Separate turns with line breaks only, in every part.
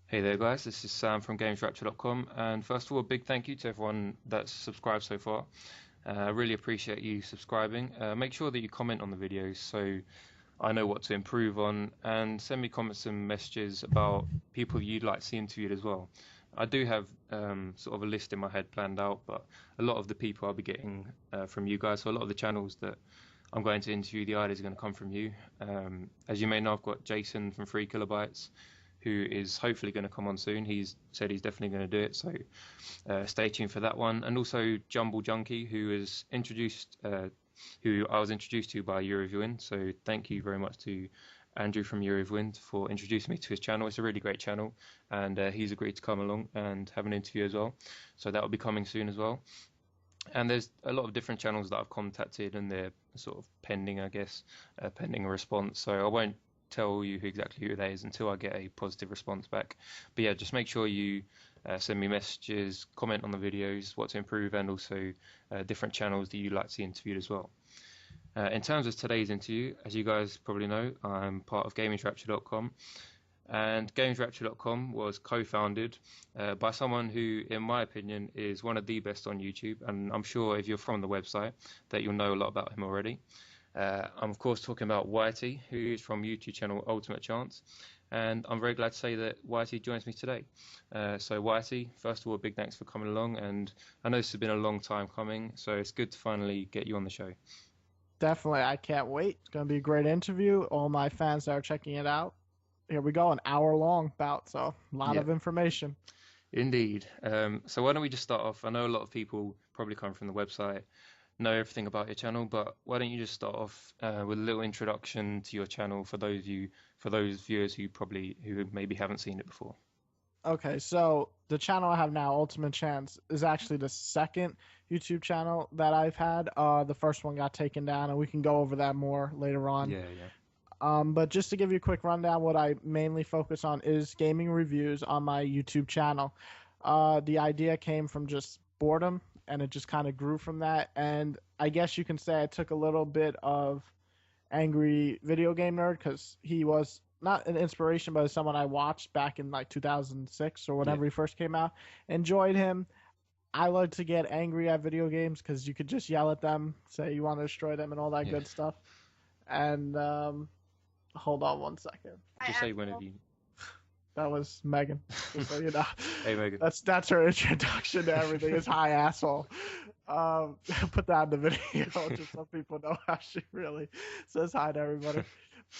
Hey there, guys. This is Sam from GamesRapture.com, and first of all, a big thank you to everyone that's subscribed so far. I really appreciate you subscribing. Make sure that you comment on the videos so I know what to improve on, and send me comments and messages about people you'd like to see interviewed as well. I do have sort of a list in my head planned out, but a lot of the people I'll be getting from you guys, so a lot of the channels that I'm going to interview, the ideas are going to come from you. As you may know, I've got Jason from 3 Kilobytes, who is hopefully going to come on soon. He's said he's definitely going to do it, so stay tuned for that one. And also Jumble Junkie, who I was introduced to by Euroviewin. So thank you very much to Andrew from Euroviewin for introducing me to his channel. It's a really great channel, and he's agreed to come along and have an interview as well. So that will be coming soon as well. And there's a lot of different channels that I've contacted, and they're sort of pending, I guess, pending a response. So I won't tell you exactly who that is until I get a positive response back. But yeah, just make sure you send me messages, comment on the videos, what to improve, and also different channels that you'd like to see interviewed as well. In terms of today's interview, as you guys probably know, I'm part of GamesRapture.com, and GamesRapture.com was co-founded by someone who, in my opinion, is one of the best on YouTube, and I'm sure if you're from the website that you'll know a lot about him already. I'm of course talking about Whity, who is from YouTube channel UltimateChance, and I'm very glad to say that Whity joins me today. So Whity, first of all, big thanks for coming along, and I know this has been a long time coming, so it's good to finally get you on the show.
Definitely, I can't wait. It's going to be a great interview. All my fans that are checking it out. Here we go, an hour-long bout, so a lot of information.
Indeed. So why don't we just start off? I know a lot of people probably come from the website, know everything about your channel, but why don't you just start off with a little introduction to your channel for those viewers who maybe haven't seen it before.
Okay, so the channel I have now, UltimateChance, is actually the second YouTube channel that I've had. The first one got taken down, and we can go over that more later on.
Yeah.
But just to give you a quick rundown, what I mainly focus on is gaming reviews on my YouTube channel. The idea came from just boredom, and it just kind of grew from that. And I guess you can say I took a little bit of Angry Video Game Nerd, because he was not an inspiration, but someone I watched back in like 2006 or whenever he first came out. Enjoyed him. I like to get angry at video games because you could just yell at them, say you want to destroy them and all that good stuff. And hold on one second.
Just say whenever you...
That was Megan, just so you know.
Hey, Megan.
That's her introduction to everything. Is hi, asshole. Put that in the video just so people know how she really says hi to everybody.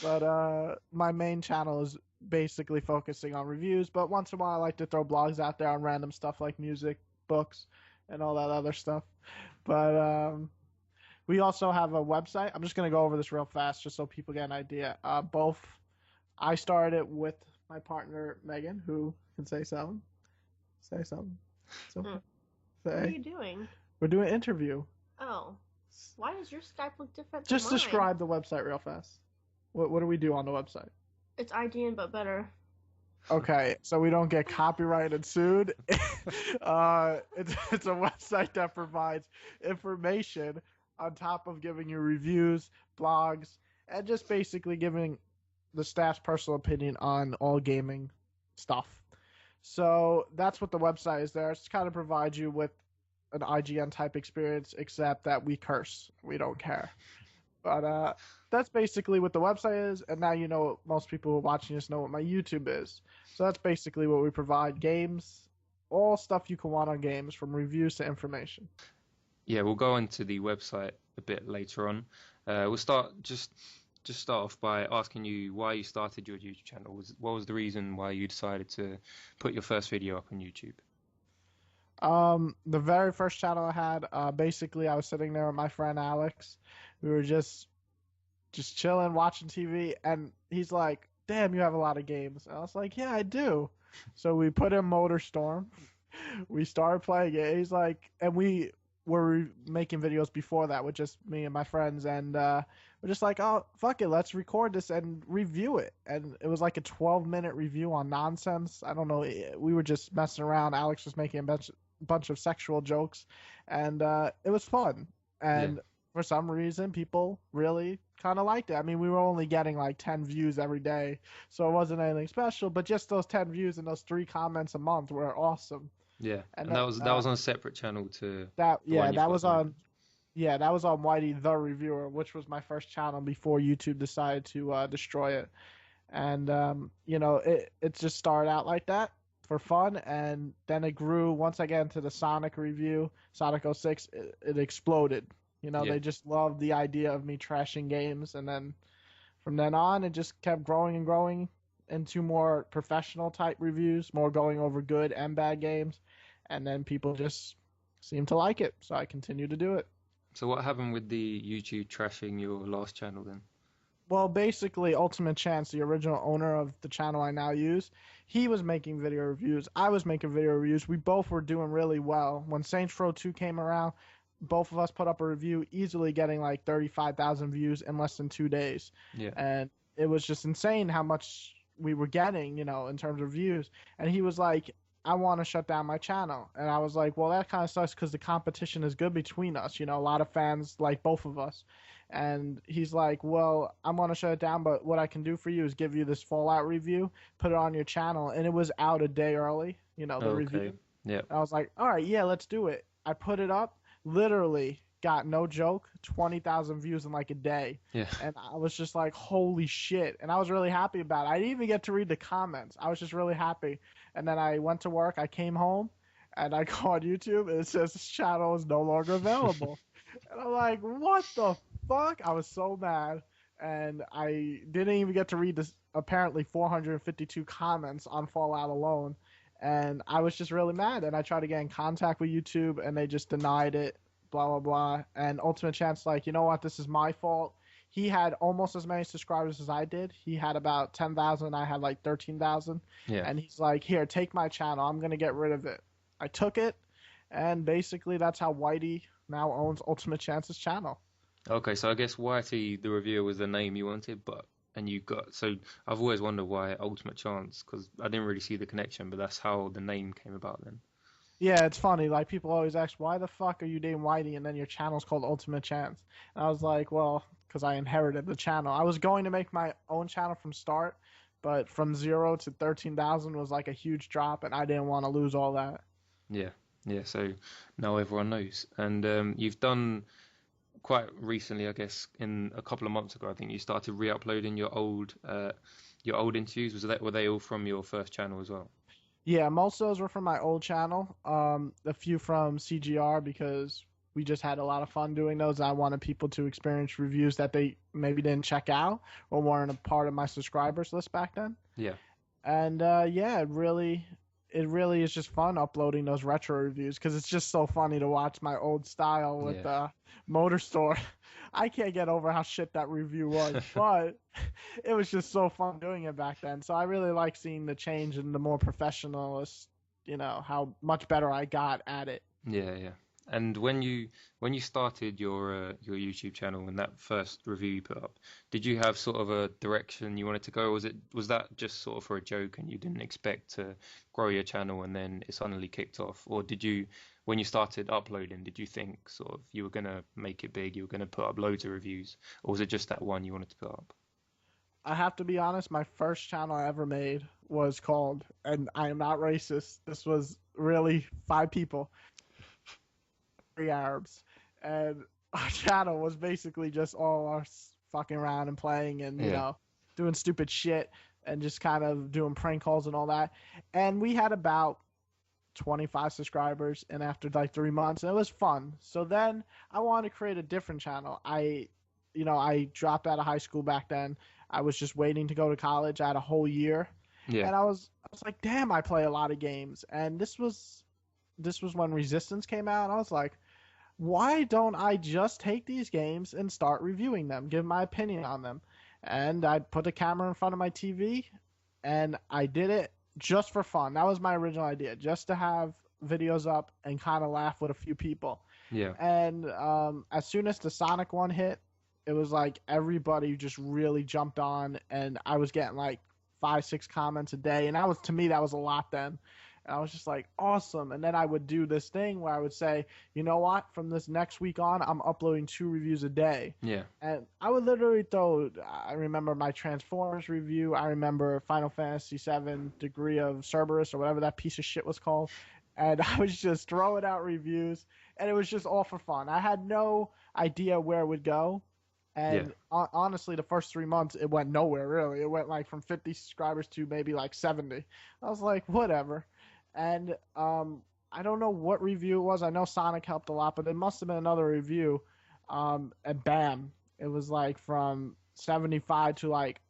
But my main channel is basically focusing on reviews, but once in a while I like to throw blogs out there on random stuff like music, books, and all that other stuff. But we also have a website. I'm just going to go over this real fast just so people get an idea. I started it with my partner Megan, who can say something. Say something.
What are you doing?
We're doing an interview.
Oh. Why does your Skype look different
Just
than mine?
describe the website real fast. What do we do on the website?
It's IGN, but better.
Okay, so we don't get copyrighted sued. It's a website that provides information on top of giving you reviews, blogs, and just basically giving the staff's personal opinion on all gaming stuff. So that's what the website is there. It's kind of provides you with an IGN type experience, except that we curse. We don't care. But that's basically what the website is, and now you know, most people who are watching this know what my YouTube is. So that's basically what we provide: games, all stuff you can want on games, from reviews to information.
Yeah, we'll go into the website a bit later on. We'll start off by asking you why you started your YouTube channel. What was the reason why you decided to put your first video up on YouTube?
The very first channel I had, basically I was sitting there with my friend Alex. We were just chilling, watching TV, and he's like, "Damn, you have a lot of games." And I was like, "Yeah, I do." So we put in MotorStorm. We started playing it. He's like, and we were making videos before that with just me and my friends, and we're just like, "Oh, fuck it, let's record this and review it." And it was like a 12-minute review on nonsense. I don't know. We were just messing around. Alex was making a bunch of sexual jokes, and it was fun. And for some reason, people really kind of liked it. I mean, we were only getting like 10 views every day, so it wasn't anything special. But just those 10 views and those 3 comments a month were awesome.
Yeah,
And
and that was on a separate channel to
that
the one
yeah,
you've
that
got at
was
the moment.
on yeah, that was on Whity the Reviewer, which was my first channel before YouTube decided to destroy it. And it just started out like that for fun, and then it grew. Once I got into the Sonic review, Sonic '06, it exploded.
Yeah.
They just loved the idea of me trashing games, and then from then on it just kept growing and growing into more professional type reviews, more going over good and bad games, and then people just seemed to like it, so I continued to do it.
So what happened with the YouTube trashing your last channel then?
Well, basically, UltimateChance, the original owner of the channel I now use, he was making video reviews. I was making video reviews. We both were doing really well. When Saints Row 2 came around, both of us put up a review, easily getting like 35,000 views in less than 2 days.
Yeah.
And it was just insane how much we were getting, in terms of views. And he was like, I want to shut down my channel. And I was like, well, that kind of sucks because the competition is good between us. A lot of fans like both of us. And he's like, well, I'm going to shut it down, but what I can do for you is give you this Fallout review, put it on your channel. And it was out a day early, the review.
Yeah.
I was like, all right, yeah, let's do it. I put it up, literally got, no joke, 20,000 views in like a day.
Yeah.
And I was just like, holy shit. And I was really happy about it. I didn't even get to read the comments. I was just really happy. And then I went to work. I came home and I go on YouTube and it says this channel is no longer available. And I'm like, what the fuck? I was so mad. And I didn't even get to read this apparently 452 comments on Fallout alone. And I was just really mad. And I tried to get in contact with YouTube and they just denied it, blah, blah, blah. And UltimateChance, like, you know what? This is my fault. He had almost as many subscribers as I did. He had about 10,000. I had like 13,000.
Yeah.
And he's like, here, take my channel. I'm going to get rid of it. I took it. And basically that's how Whity now owns UltimateChance's channel.
Okay, so I guess Whity the Reviewer was the name you wanted, and you got, so I've always wondered why Ultimate Chance, because I didn't really see the connection, but that's how the name came about then.
Yeah, it's funny. Like, people always ask, why the fuck are you named Whity and then your channel's called UltimateChance? And I was like, well, because I inherited the channel. I was going to make my own channel from start, but from 0 to 13,000 was like a huge drop, and I didn't want to lose all that.
Yeah, so now everyone knows. And you've done quite recently, I guess, in a couple of months ago, I think you started re-uploading your old interviews. Were they all from your first channel as well?
Yeah, most of those were from my old channel. A few from CGR because we just had a lot of fun doing those. I wanted people to experience reviews that they maybe didn't check out or weren't a part of my subscribers list back then.
Yeah.
And yeah, it really is just fun uploading those retro reviews because it's just so funny to watch my old style with the Motor Store. I can't get over how shit that review was, but it was just so fun doing it back then. So I really like seeing the change and the more professionalist, how much better I got at it.
Yeah. And when you started your YouTube channel and that first review you put up, did you have sort of a direction you wanted to go, or was that just sort of for a joke and you didn't expect to grow your channel and then it suddenly kicked off? Or did you, when you started uploading, did you think sort of you were gonna make it big, you were gonna put up loads of reviews, or was it just that one you wanted to put up?
I have to be honest, my first channel I ever made was called, and I am not racist, this was really 5 people. 3 Arabs, and our channel was basically just all us fucking around and playing and doing stupid shit and just kind of doing prank calls and all that. And we had about 25 subscribers, and after like 3 months, it was fun. So then I wanted to create a different channel. I dropped out of high school back then. I was just waiting to go to college. I had a whole year, and I was like, damn, I play a lot of games. And this was when Resistance came out. I was like, why don't I just take these games and start reviewing them, give my opinion on them? And I put the camera in front of my TV, and I did it just for fun. That was my original idea, just to have videos up and kind of laugh with a few people.
Yeah.
And as soon as the Sonic one hit, it was like everybody just really jumped on, and I was getting like 5-6 comments a day, and to me that was a lot then. And I was just like, awesome. And then I would do this thing where I would say, you know what? From this next week on, I'm uploading 2 reviews a day.
Yeah.
And I would literally throw, I remember my Transformers review. I remember Final Fantasy VII Degree of Cerberus or whatever that piece of shit was called. And I was just throwing out reviews. And it was just all for fun. I had no idea where it would go. And honestly, the first 3 months, it went nowhere, really. It went like from 50 subscribers to maybe like 70. I was like, whatever. And I don't know what review it was. I know Sonic helped a lot, but it must have been another review. And bam, it was like from 75 to like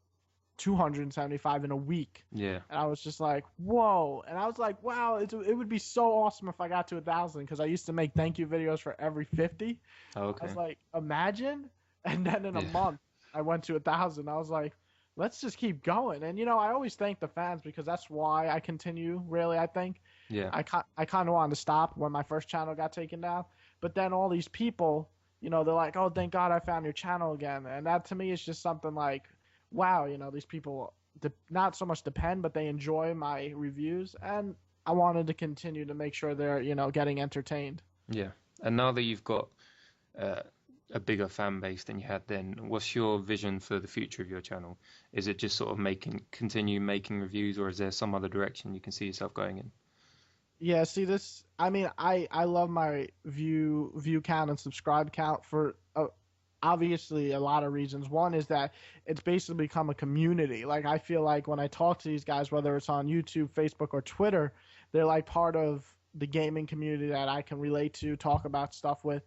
275 in a week.
Yeah.
And I was just like, whoa. And I was like, wow, it would be so awesome if I got to 1,000, because I used to make thank you videos for every 50.
Oh, okay.
I was like, imagine. And then in a month, I went to 1,000. I was like, let's just keep going. And, I always thank the fans, because that's why I continue, really, I think.
Yeah.
I kind of wanted to stop when my first channel got taken down. But then all these people, they're like, oh, thank God I found your channel again. And that to me is just something like, wow, these people not so much depend, but they enjoy my reviews. And I wanted to continue to make sure they're, getting entertained.
Yeah. And now that you've got a bigger fan base than you had then, what's your vision for the future of your channel? Is it just sort of continue making reviews, or is there some other direction you can see yourself going in?
Yeah, see this, I mean, I love my view count and subscribe count for obviously a lot of reasons. One is that it's basically become a community. Like, I feel like when I talk to these guys, whether it's on YouTube, Facebook, or Twitter, they're like part of the gaming community that I can relate to, talk about stuff with.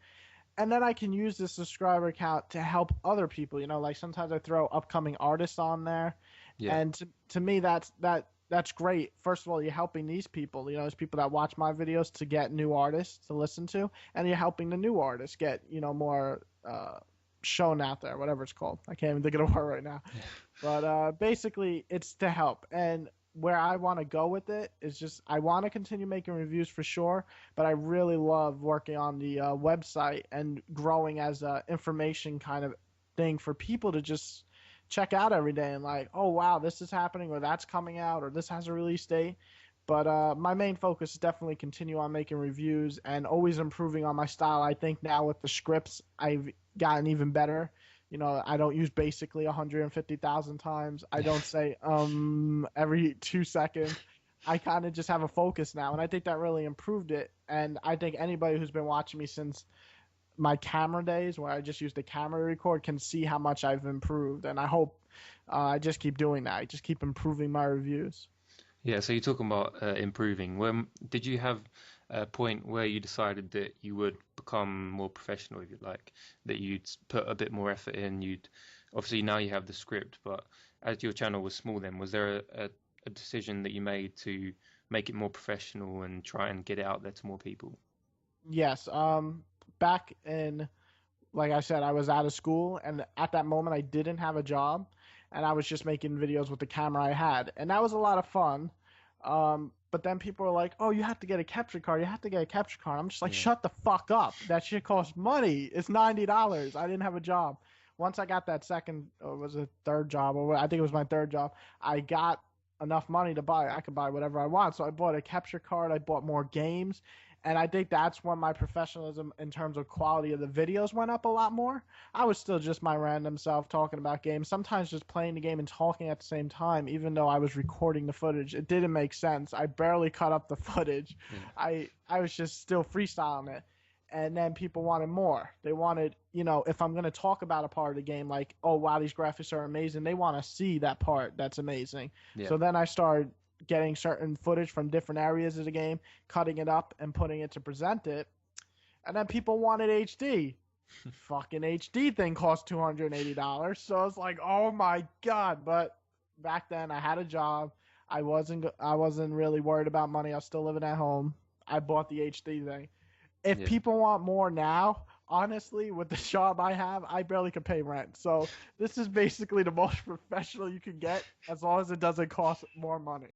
And then I can use the subscriber count to help other people. Like sometimes I throw upcoming artists on there. Yeah. And to me, that's great. First of all, you're helping these people. There's people that watch my videos to get new artists to listen to. And you're helping the new artists get, more shown out there, whatever it's called. I can't even think of the word right now. Yeah. But basically, it's to help. And where I want to go with it is just, I want to continue making reviews for sure, but I really love working on the website and growing as a information kind of thing for people to just check out every day and like, oh wow, this is happening, or that's coming out, or this has a release date. But my main focus is definitely continue on making reviews and always improving on my style. I think now with the scripts, I've gotten even better. I don't use basically 150,000 times. I don't say every 2 seconds. I kind of just have a focus now, and I think that really improved it. And I think anybody who's been watching me since my camera days, where I just used the camera to record, can see how much I've improved. And I hope I just keep doing that. I just keep improving my reviews.
Yeah, so you're talking about improving. When did you have a point where you decided that you would become more professional, if you like, that you'd put a bit more effort in? Obviously now you have the script, but as your channel was small then, was there a decision that you made to make it more professional and try and get it out there to more people?
Yes. Back in, like I said, I was out of school, and at that moment I didn't have a job, and I was just making videos with the camera I had, and that was a lot of fun. But then people are like, oh, you have to get a capture card. You have to get a capture card. I'm just like, shut the fuck up. That shit costs money. It's $90. I didn't have a job. Once I got that second, or was it third job, or I think it was my third job, I got enough money to buy. I could buy whatever I want. So I bought a capture card. I bought more games. And I think that's when my professionalism in terms of quality of the videos went up a lot more. I was still just my random self talking about games, sometimes just playing the game and talking at the same time, even though I was recording the footage. It didn't make sense. I barely cut up the footage. Yeah. I was just still freestyling it. And then people wanted more. They wanted, if I'm going to talk about a part of the game, like, oh, wow, these graphics are amazing, they want to see that part that's amazing. Yeah. So then I started getting certain footage from different areas of the game, cutting it up and putting it to present it. And then people wanted HD. Fucking HD thing cost $280. So I was like, oh my God. But back then I had a job. I wasn't really worried about money. I was still living at home. I bought the HD thing. If people want more now, honestly, with the job I have, I barely could pay rent. So this is basically the most professional you can get, as long as it doesn't cost more money.